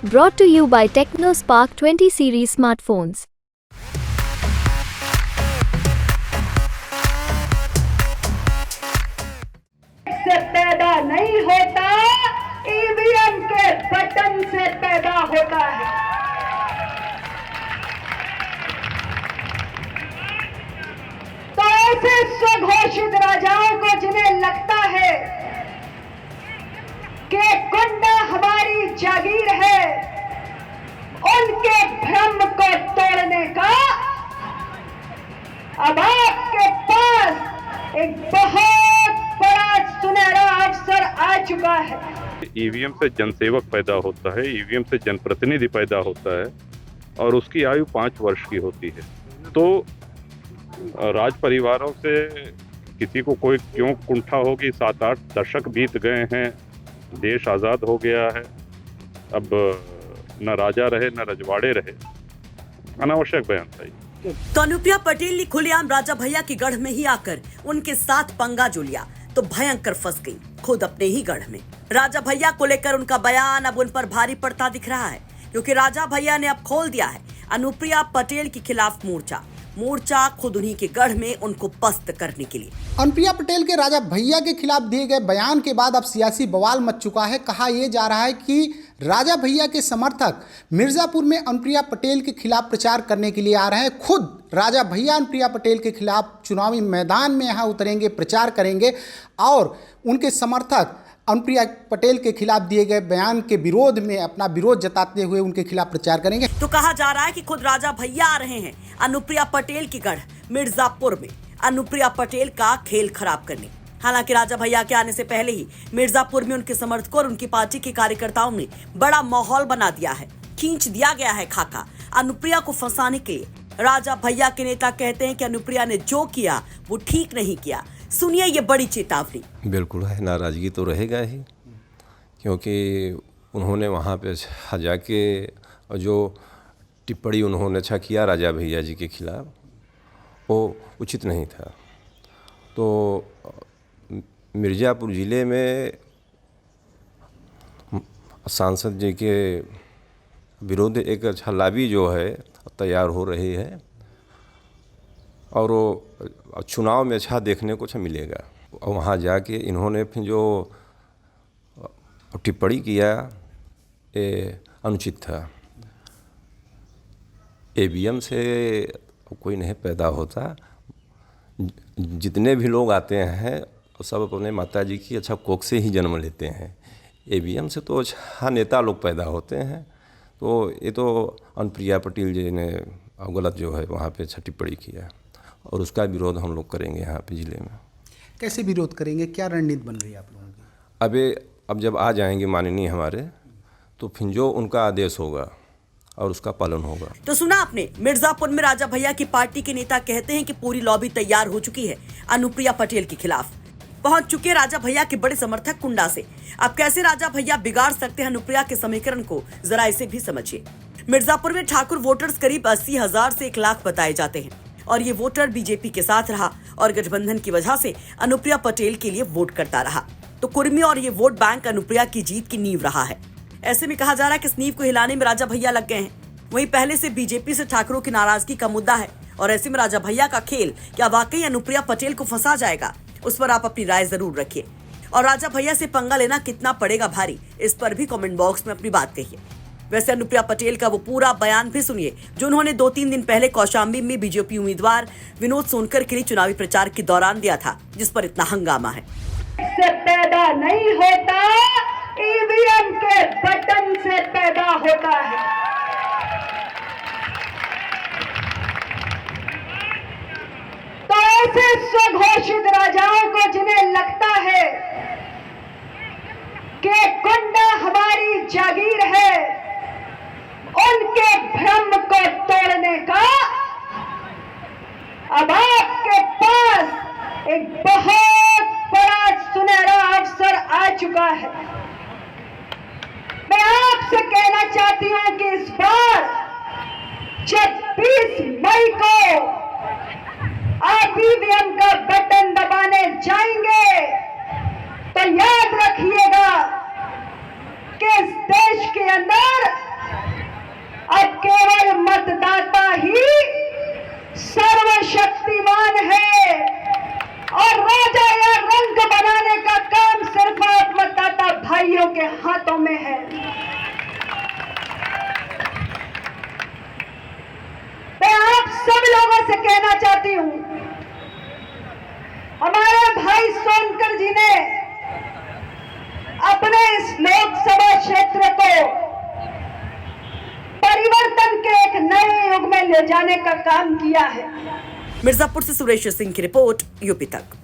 Brought to you by TechnoSpark 20 series smartphones. से पैदा नहीं होता, ईवीएम के बटन से पैदा होता है। तो ऐसे स्वघोषित राजाओं को जिन्हें लगता है कि कुंडा हमारी जागीर है, उनके भ्रम को तोड़ने का अब आपके पास एक बहुत बड़ा सुनहरा अवसर आ चुका है। ईवीएम से जनसेवक पैदा होता है, ईवीएम से जनप्रतिनिधि पैदा होता है और उसकी आयु 5 वर्ष की होती है। तो राज परिवारों से किसी को कोई क्यों कुंठा होगी? 7-8 दशक बीत गए हैं, देश आज़ाद हो गया है, अब न राजा रहे न रजवाड़े रहे। अनावश्यक बयान था ये। तो अनुप्रिया पटेल ने खुलेआम राजा भैया के गढ़ में ही आकर उनके साथ पंगा जो लिया तो भयंकर फंस गई खुद अपने ही गढ़ में। राजा भैया को लेकर उनका बयान अब उन पर भारी पड़ता दिख रहा है, क्योंकि राजा भैया ने अब खोल दिया है अनुप्रिया पटेल के खिलाफ मोर्चा खुद उन्हीं के गढ़ में उनको पस्त करने के लिए। अनुप्रिया पटेल के राजा भैया के खिलाफ दिए गए बयान के बाद अब सियासी बवाल मच चुका है। कहा यह जा रहा है कि राजा भैया के समर्थक मिर्जापुर में अनुप्रिया पटेल के खिलाफ प्रचार करने के लिए आ रहे हैं। खुद राजा भैया अनुप्रिया पटेल के खिलाफ चुनावी मैदान में यहाँ उतरेंगे, प्रचार करेंगे और उनके समर्थक अनुप्रिया पटेल के खिलाफ दिए गए बयान के विरोध में अपना विरोध जताते हुए उनके खिलाफ प्रचार करेंगे। तो कहा जा रहा है कि खुद राजा भैया आ रहे हैं अनुप्रिया पटेल की गढ़ मिर्जापुर में अनुप्रिया पटेल का खेल खराब करने। हालांकि राजा भैया के आने से पहले ही मिर्जापुर में उनके समर्थकों और उनकी पार्टी के कार्यकर्ताओं ने बड़ा माहौल बना दिया है, खींच दिया गया है खाका अनुप्रिया को फंसाने के लिए। राजा भैया के नेता कहते हैं कि अनुप्रिया ने जो किया वो ठीक नहीं किया। सुनिए ये बड़ी चेतावनी। बिल्कुल है, नाराजगी तो रहेगा ही, क्योंकि उन्होंने वहाँ पे जाके जो टिप्पणी उन्होंने किया राजा भैया जी के खिलाफ वो उचित नहीं था। तो मिर्ज़ापुर ज़िले में सांसद जी के विरुद्ध एक लॉबी जो है तैयार हो रही है और वो चुनाव में अच्छा देखने को मिलेगा। और वहाँ जाके इन्होंने फिर जो टिप्पणी किया ये अनुचित था। ईवीएम से कोई नहीं पैदा होता, जितने भी लोग आते हैं सब अपने माता जी की कोख से ही जन्म लेते हैं। ईवीएम से तो नेता लोग पैदा होते हैं। तो ये तो अनुप्रिया पटेल जी ने गलत जो है वहाँ पे टिप्पणी किया और उसका विरोध हम लोग करेंगे यहाँ पे ज़िले में। कैसे विरोध करेंगे, क्या रणनीति बन रही है आप लोगों की? अब जब आ जाएंगे माननीय हमारे, तो फिर जो उनका आदेश होगा और उसका पालन होगा। तो सुना आपने, मिर्जापुर में राजा भैया की पार्टी के नेता कहते हैं कि पूरी लॉबी तैयार हो चुकी है अनुप्रिया पटेल के खिलाफ। पहुंच चुके राजा भैया के बड़े समर्थक कुंडा से। अब कैसे राजा भैया बिगाड़ सकते हैं अनुप्रिया के समीकरण को, जरा इसे भी समझिए। मिर्जापुर में ठाकुर वोटर्स करीब 80,000 से 1 लाख बताए जाते हैं और ये वोटर बीजेपी के साथ रहा और गठबंधन की वजह से अनुप्रिया पटेल के लिए वोट करता रहा। तो कुर्मी और ये वोट बैंक अनुप्रिया की जीत की नींव रहा है। ऐसे में कहा जा रहा है कि इस नींव को हिलाने में राजा भैया लग गए हैं। वहीं पहले से बीजेपी से ठाकुरों की नाराजगी का मुद्दा है और ऐसे में राजा भैया का खेल क्या वाकई अनुप्रिया पटेल को फंसा जाएगा, उस पर आप अपनी राय जरूर रखिए। और राजा भैया से पंगा लेना कितना पड़ेगा भारी, इस पर भी कमेंट बॉक्स में अपनी बात कहिए। वैसे अनुप्रिया पटेल का वो पूरा बयान भी सुनिए जो उन्होंने 2-3 दिन पहले कौशाम्बी में बीजेपी उम्मीदवार विनोद सोनकर के लिए चुनावी प्रचार के दौरान दिया था, जिस पर इतना हंगामा है। से पैदा नहीं होता, ईवीएम के बटन से पैदा होता है। तो ऐसे स्वघोषित राजाओं को जिन्हें लगता है कि कुंडा हमारी जागीर है, उनके भ्रम को तोड़ने का अब आपके पास एक बहुत बड़ा सुनहरा अवसर आ चुका है। मैं आपसे कहना चाहती हूं कि इस बार जब 20 मई को आप ईवीएम का बटन दबाने जाएंगे तो याद रखिएगा कि इस देश के अंदर सब लोगों से कहना चाहती हूं, हमारे भाई सोनकर जी ने अपने इस लोकसभा क्षेत्र को परिवर्तन के एक नए युग में ले जाने का काम किया है। मिर्जापुर से सुरेश सिंह की रिपोर्ट, यूपी तक।